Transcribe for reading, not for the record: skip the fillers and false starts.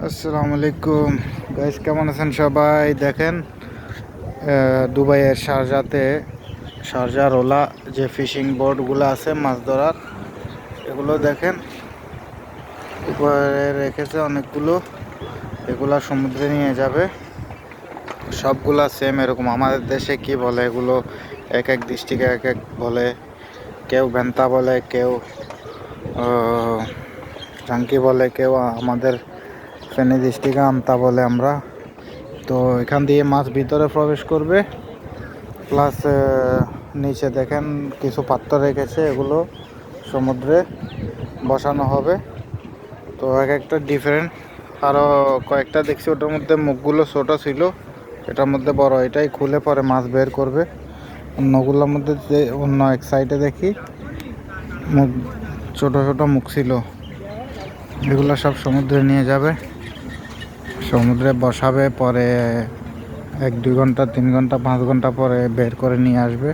আসসালামু আলাইকুম গাইস, কেমন আছেন সবাই? দেখেন, দুবাইয়ের শারজার ওলা যে ফিশিং বোটগুলো আছে মাছ ধরার, এগুলো দেখেন উপরে রেখেছে অনেকগুলো। এগুলা সমুদ্রে নিয়ে যাবে। সবগুলা সেম এরকম। আমাদের দেশে কি বলে এগুলো, এক এক ডিস্ট্রিক্টে এক এক বলে। কেউ ভেন্তা বলে, কেউ জাঙ্কি বলে, কেউ আমাদের ফেনী ডিস্ট্রিক্টে আমতা বলে আমরা। তো এখান দিয়ে মাছ ভিতরে প্রবেশ করবে, প্লাস নিচে দেখেন কিছু পাত্র রেখেছে, এগুলো সমুদ্রে বসানো হবে। তো এক একটা ডিফারেন্ট। আরও কয়েকটা দেখছি ওটার মধ্যে মুখগুলো ছোটো ছিল, এটার মধ্যে বড়। এটাই খুলে পরে মাছ বের করবে। অন্যগুলোর মধ্যে যে অন্য এক সাইডে দেখি মুখ ছোট ছোট মুখ ছিল। এগুলো সব সমুদ্রে নিয়ে যাবে, সমুদ্রে বসাবে, পরে 1-2 ঘন্টা 3 ঘন্টা 5 ঘন্টা পরে বের করে নিয়ে আসবে।